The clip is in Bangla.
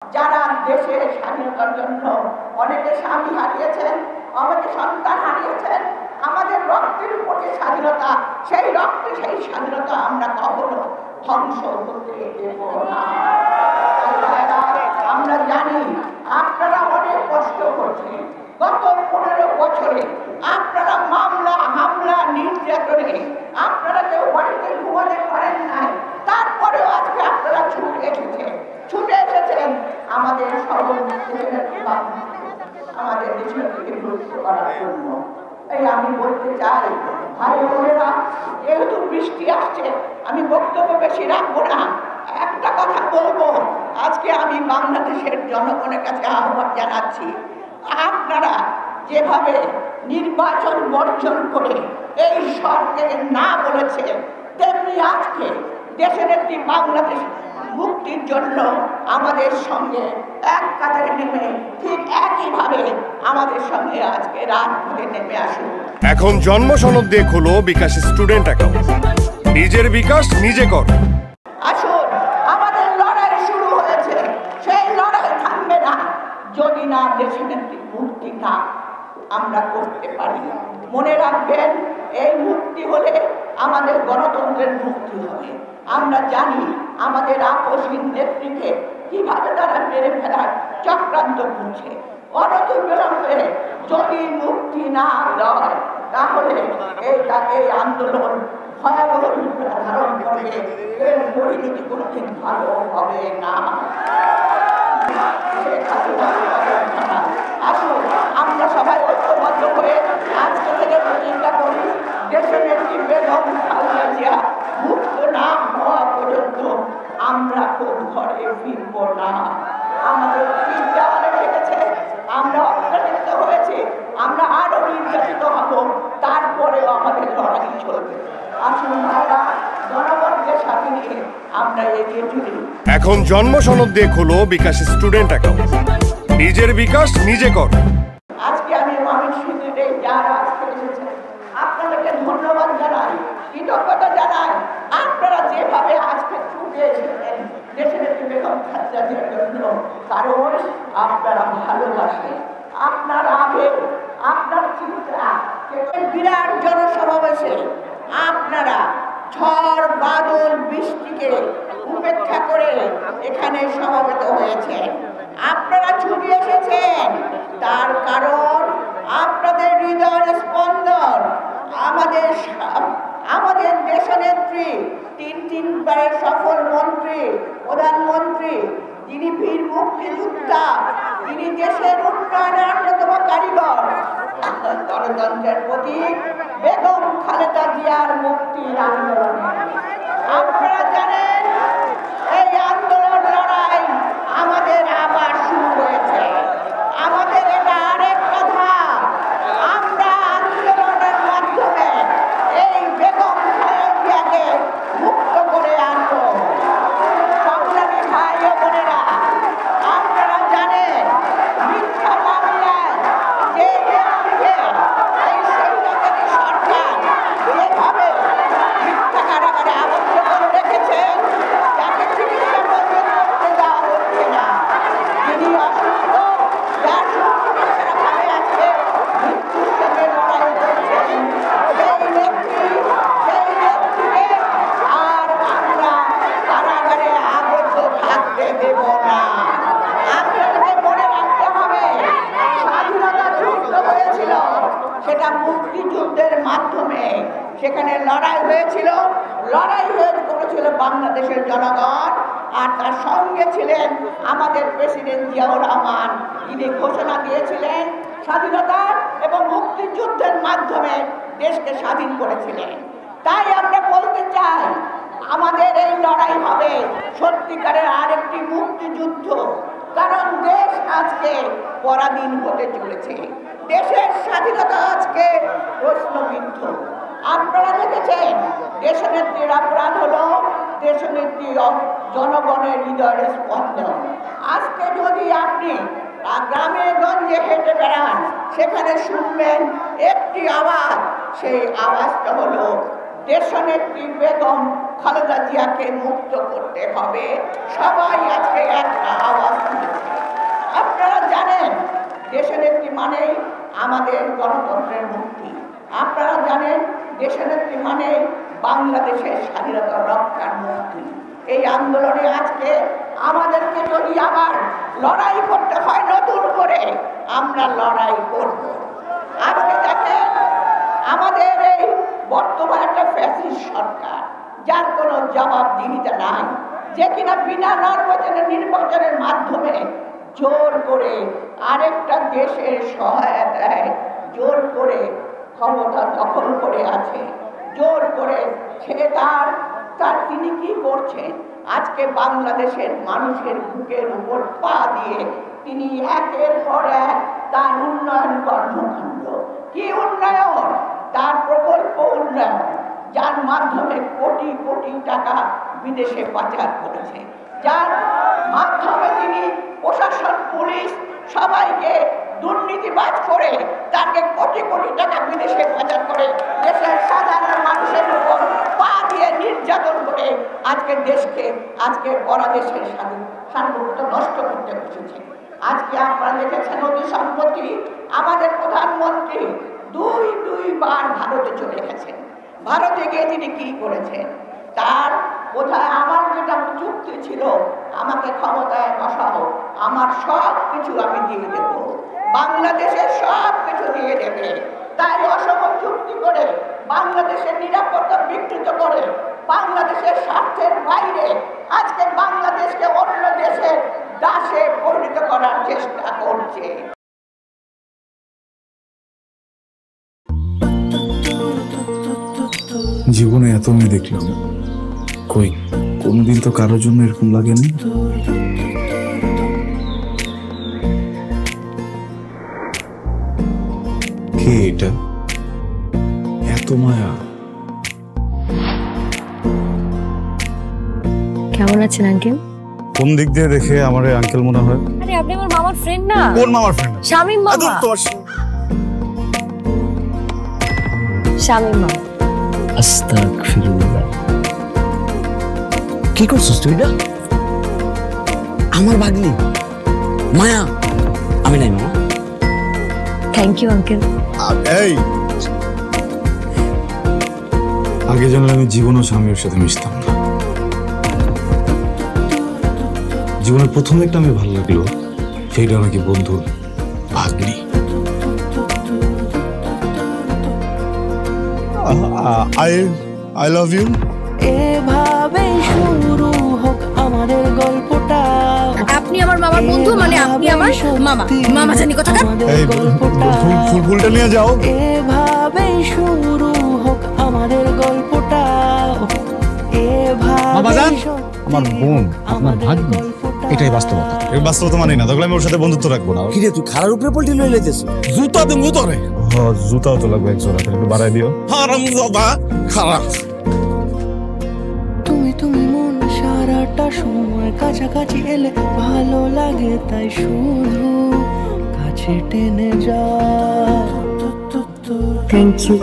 যারা দেশের স্বাধীনতার জন্য অনেকে স্বামী হারিয়েছেন, অনেকে সন্তান হারিয়েছেন, আমাদের রক্তের উপর যে স্বাধীনতা, সেই রক্তে সেই স্বাধীনতা আমরা কখনো ধ্বংস করতে দেব না। আমরা জানি আপনারা অনেক কষ্ট করছেন। গত 15 বছরে আপনারা মামলা হামলা নির্যাতনে আপনারা কেউ বাড়িতে ঘুমাতে পারেন নাই, তারপরেও আজকে আপনারা ছুটে এসেছেন আমাদের আমাদের দেশের থেকে বিরুদ্ধ করার জন্য। এই আমি বলতে চাই ভাই বোনেরা, যেহেতু বৃষ্টি আসছে আমি বক্তব্য বেশি রাখবো না, একটা কথা বলবো। আজকে আমি বাংলাদেশের জনগণের কাছে আহ্বান জানাচ্ছি, আপনারা যেভাবে নির্বাচন বর্জন করে এই সরকারকে না বলেছে, তেমনি আজকে দেশের একটি বাংলাদেশ মুক্তির জন্য আমাদের সঙ্গে এক কাতারে নেমে ঠিক একইভাবে আমাদের সঙ্গে আজকে রাজপথে নেমে আসুন। এখন জন্ম সনদ দিয়ে খোলো বিকাশ স্টুডেন্ট অ্যাকাউন্ট। নিজের বিকাশ নিজে কর। আসুন, আমাদের লড়াই শুরু হয়েছে, সেই লড়াই থামবে না যদি না দেশের একটি মুক্তি না আমরা করতে পারি। মনে রাখবেন, এই মুক্তি হলে আমাদের গণতন্ত্রের মুক্তি হবে। আমরা জানি আমাদের আপসহীন নেত্রীকে কিভাবে তারা মেরে ফেলার চক্রান্ত করছে। অনতিবিলম্বে যদি মুক্তি না দেয় তাহলে এই আন্দোলন ভয়াবহ রূপ ধারণ করবে, এর পরিণতি কোনোদিন ভালো হবে না। আসুন, আমরা সবাই ঐক্যবদ্ধ হয়ে আজকে থেকে প্রতিজ্ঞা করি, দেশের একটি বেগম খালেদা জিয়া মুক্ত না হওয়া পর্যন্ত আমরা কোন ঘরে ফিরব না। আমাদের বিদ্যালয়ে রেখেছে, আমরা অত্যাচারিত হয়েছে, আমরা আরো নির্যাতিত হব, তারপরেও আমাদের লড়াই চলবে। আসুন ভাইরা, জনগণকে সাথে নিয়ে আমরা এগিয়ে চলি। এখন জন্ম সনদ দিয়ে খোলো বিকাশ স্টুডেন্ট অ্যাকাউন্ট। নিজের বিকাশ নিজে কর। আজকে আমি ময়মনসিংহে যারা আজকে এসেছেন আপনাদেরকে ধন্যবাদ জানাই, কৃতজ্ঞতা জানাই। আপনারা যেভাবে আজকে ছুটে এসেছেন দেশের একটি বেগম খালেদা জিয়ার জন্য, কারণ আপনারা ভালোবাসেন, আপনার আবেগ, আপনার চিন্তা। বিরাট জনসমাবেশে আপনারা ঝড় বাদল বৃষ্টিকে উপেক্ষা করে এখানে সমবেত হয়েছেন। আপনারা ছুটে এসেছেন, তার কারণ আপনাদের হৃদয়ের স্পন্দন। আমাদের দেশনেত্রী, তিনবারের সফল মন্ত্রী, প্রধানমন্ত্রী, তিনি বীর মুক্তিযোদ্ধা, তিনি দেশের উন্নয়নের অন্যতম কারিগর, গণতন্ত্রের প্রতীক বেগম খালেদা জিয়ার মুক্তির আন্দোলনে। আপনারা জানেন এই আন্দোলন লড়াই আমাদের আবার শুরু হয়েছে। আমাদের এটা আরেকটা ধাপ। আমরা আন্দোলনের মাধ্যমে এই বেগম খালেদা জিয়াকে মুক্ত করে আনবো। সংগ্রামী ভাই ও বোনেরা, আপনারা জানেন মিথ্যা মামলায় যে ব্যক্তিকে এই স্বৈরাচারী সরকার যেভাবে মিথ্যা কারাগারে আবদ্ধ করে রেখেছেন, তাকে চিকিৎসা পর্যন্ত করতে দেওয়া হচ্ছে না। তিনি অসুস্থ, যার সুচিকিৎসাভাবে আজকে মৃত্যুর সঙ্গে লড়াই করছেন, সেই নেত্রীকে আর আমরা কারাগারে আবদ্ধ থাকতে দেব না। আপনাদেরকে মনে রাখতে হবে, স্বাধীনতা যুদ্ধ হয়েছিল, সেটা মুক্তিযুদ্ধের মাধ্যমে সেখানে লড়াই হয়েছিল, করেছিল বাংলাদেশের জনগণ। আর তার সঙ্গে ছিলেন আমাদের প্রেসিডেন্ট জিয়াউর রহমান, তিনি ঘোষণা দিয়েছিলেন স্বাধীনতার এবং মুক্তিযুদ্ধের মাধ্যমে দেশকে স্বাধীন করেছিলেন। তাই আমরা বলতে চাই, আমাদের এই লড়াই হবে সত্যিকারের আরেকটি মুক্তিযুদ্ধ। কারণ দেশ আজকে পরাধীন হতে চলেছে, দেশের স্বাধীনতা আজকে প্রশ্নবিদ্ধ। আপনারা দেখেছেন দেশনেত্রীর অপরাধ হলো দেশনেত্রী জনগণের হৃদয়ের স্পন্দন। আজকে যদি আপনি গ্রামে গঞ্জে হেঁটে বেড়ান, সেখানে শুনবেন একটি আওয়াজ, সেই আওয়াজটা হলো দেশনেত্রী বেগম খালেদা জিয়াকে মুক্ত করতে হবে। সবাই আজকে একটা আওয়াজ তুলেছে। আপনারা জানেন দেশনেত্রী মানেই আমাদের গণতন্ত্রের মুক্তি। আপনারা জানেন দেশনেত্রী মানেই বাংলাদেশের স্বাধীনতা রক্ষার মুক্তি। এই আন্দোলনে আজকে আমাদেরকে যদি আবার লড়াই করতে হয় নতুন করে, আমরা লড়াই করব। আজকে দেখেন আমাদের এই বর্তমান একটা ফ্যাসিস্ট সরকার, যার কোনো জবাবদিহিতা নাই, যে কিনা বিনা নির্বাচনের মাধ্যমে জোর করে আরেকটা দেশের সহায়তায় জোর করে ক্ষমতা দখল করে আছে, জোর করে সে তিনি কি করছেন? আজকে বাংলাদেশের মানুষের বুকের উপর পা দিয়ে তিনি একের পর এক তার উন্নয়ন কর্মকাণ্ড, কি উন্নয়ন, তার প্রকল্প উন্নয়ন, যার মাধ্যমে কোটি কোটি টাকা বিদেশে পাচার করেছে, যার মাধ্যমে তিনি প্রশাসন, পুলিশ সবাইকে দুর্নীতিবাজ করে তাকে কোটি কোটি টাকা বিদেশে পাচার করে দেশের সাধারণ মানুষের উপর পা দিয়ে নির্যাতন করে আজকে দেশকে আজকে পরাদেশের সার্বভৌমত্ব নষ্ট করতে বসেছে। আজকে আপনারা দেখেছেন অতি সম্প্রতি আমাদের প্রধানমন্ত্রী দুইবার ভারতে চলে গেছেন। ভারতে গিয়ে তিনি কি করেছেন? তার কোথায় আমার যেটা চুক্তি ছিল, আমাকে ক্ষমতায় বসাও, আমার সব কিছু আমি দিয়ে দেব, বাংলাদেশের সব কিছু দিয়ে দেবে। তাই অসম চুক্তি করে বাংলাদেশের নিরাপত্তা বিকৃত করে বাংলাদেশের স্বার্থের বাইরে আজকে বাংলাদেশকে অন্য দেশের দাসে পরিণত করার চেষ্টা করছে। জীবনে এত মেয়ে দেখলাম, কই কোনদিন তো কারোর জন্য এরকম লাগেনি। কে এটা? এত মায়া। কেমন আছেন আঙ্কেল? কোন দিক দিয়ে দেখে আমার আঙ্কেল মনে হয়? আরে আপনি আমার মামার ফ্রেন্ড না? কোন মামার ফ্রেন্ড? শামীম মামা। শামীম মামা। আস্তাগফিরুল্লাহ। কি করছিস তুই? না আমার ভাগ্নি মায়া। আমি নাই মামা। Thank you uncle. এই আগে জানলে আমি জীবনও স্বামীর সাথে মিশতাম না। জীবনের প্রথম একটা আমি ভালো লাগলো, সেইটা নাকি বন্ধুর ভাগ্নি। I love you. এভাবে শুরু হোক আমাদের গল্পটা। আপনি আমার মামার বন্ধু, মানে আপনি আমার মামা। মামা জানি কোথাকার। এই ফুলটা নিয়ে যাও। এভাবে শুরু হোক আমাদের গল্পটা। বাবাজান, আমার বোন আপনার ভাগ্নি, এটাই বাস্তবতা। এই বাস্তবতা মানি না, তাহলে আমি ওর সাথে বন্ধুত্ব রাখবো না। কি রে তুই খারার উপরে পল্টি লয়ে লাইতেছ? জুতা দে মুতরে। হ্যাঁ, জুতাও তো লাগবে এক জোড়া, একটু বাড়াই দিও। হারামজাদা খারাপ। তুমি মন সারাটা সময় কাছাকাছি এলে ভালো লাগে, তাই শুধু কাছে টেনে যা। Thank you.